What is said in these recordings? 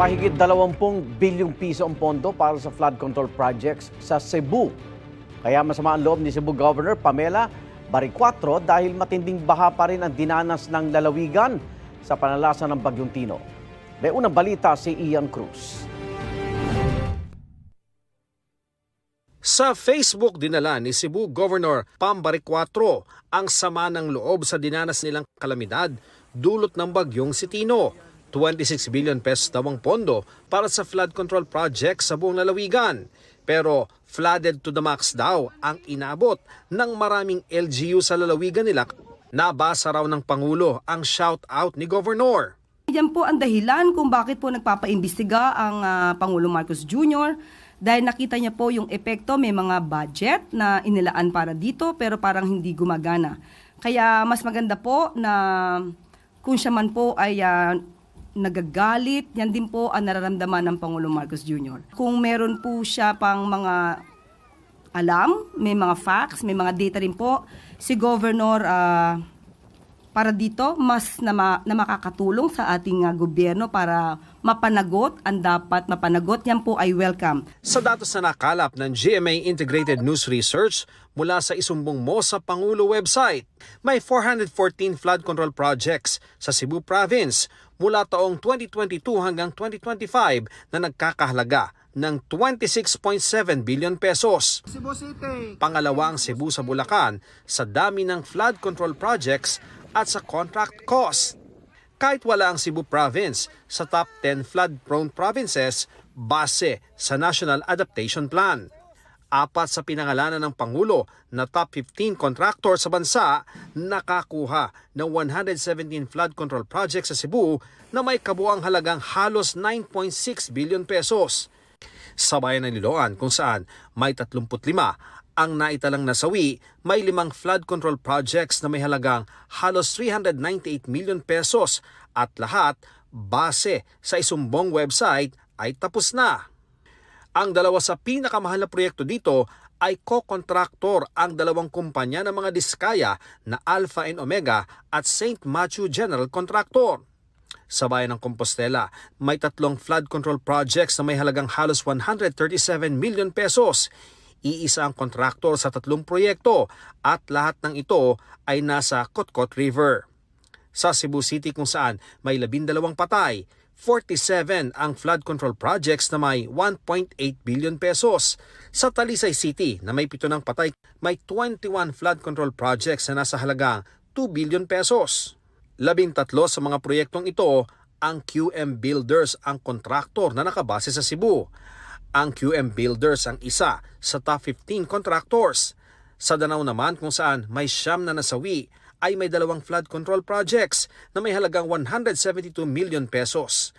Mahigit 20 bilyong piso ang pondo para sa flood control projects sa Cebu. Kaya masama ang loob ni Cebu Governor Pamela Baricuatro dahil matinding baha pa rin ang dinanas ng lalawigan sa panalasa ng Bagyong Tino. May unang balita si Ian Cruz. Sa Facebook dinala ni Cebu Governor Pam Baricuatro ang sama ng loob sa dinanas nilang kalamidad dulot ng Bagyong Tino. 26 billion pesos daw ang pondo para sa flood control project sa buong lalawigan. Pero flooded to the max daw ang inabot ng maraming LGU sa lalawigan nila. Nabasa raw ng Pangulo ang shout-out ni Governor. Yan po ang dahilan kung bakit po nagpapaimbestiga ang Pangulo Marcos Jr. Dahil nakita niya po yung epekto, may mga budget na inilaan para dito pero parang hindi gumagana. Kaya mas maganda po na kung siya man po ay nagagalit, yan din po ang nararamdaman ng Pangulo Marcos Jr. Kung meron po siya pang mga alam, may mga facts, may mga data rin po, si Governor para dito mas na makakatulong sa ating gobyerno para mapanagot ang dapat mapanagot, yan po ay welcome. Sa datos na nakalap ng GMA Integrated News Research mula sa isumbong mo sa Pangulo website, may 414 flood control projects sa Cebu Province mula taong 2022 hanggang 2025 na nagkakahalaga ng 26.7 billion pesos. Cebu City. Pangalawa ang Cebu sa Bulacan sa dami ng flood control projects at sa contract cost. Kahit wala ang Cebu Province sa top 10 flood-prone provinces base sa National Adaptation Plan. Apat sa pinangalanan ng Pangulo na top 15 contractor sa bansa nakakuha ng 117 flood control projects sa Cebu na may kabuang halagang halos 9.6 billion pesos. Sa bayan ng Liloan kung saan may 35 ang naitalang nasawi, may 5 flood control projects na may halagang halos 398 million pesos at lahat base sa isumbong website ay tapos na. Ang dalawa sa pinakamahal na proyekto dito ay co-contractor ang dalawang kumpanya ng mga diskaya na Alpha and Omega at St. Matthew General Contractor. Sa bayan ng Compostela, may 3 flood control projects na may halagang halos 137 million pesos. Iisa ang kontraktor sa 3 proyekto at lahat ng ito ay nasa Kotkot River. Sa Cebu City kung saan may 12 patay, 47 ang flood control projects na may 1.8 billion pesos. Sa Talisay City na may 7 ng patay, may 21 flood control projects na nasa halagang 2 billion pesos. 13 sa mga proyektong ito, ang QM Builders ang kontraktor na nakabase sa Cebu. Ang QM Builders ang isa sa top 15 contractors. Sa Danao naman kung saan may 9 na nasawi, ay may 2 flood control projects na may halagang 172 million pesos.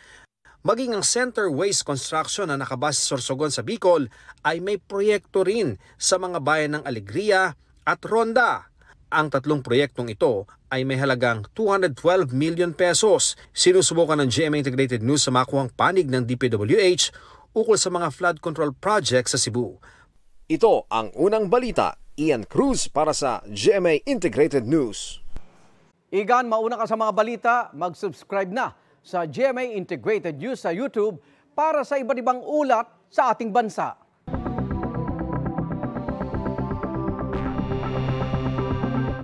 Maging ang Center Waste Construction na nakabase sa Sorsogon sa Bicol ay may proyekto rin sa mga bayan ng Alegria at Ronda. Ang 3 proyektong ito ay may halagang 212 million pesos. Sinusubukan ng GMA Integrated News sa makuhang panig ng DPWH ukol sa mga flood control projects sa Cebu. Ito ang unang balita. Ian Cruz para sa GMA Integrated News. Igan, mauna ka sa mga balita, mag-subscribe na sa GMA Integrated News sa YouTube para sa iba't ibang ulat sa ating bansa.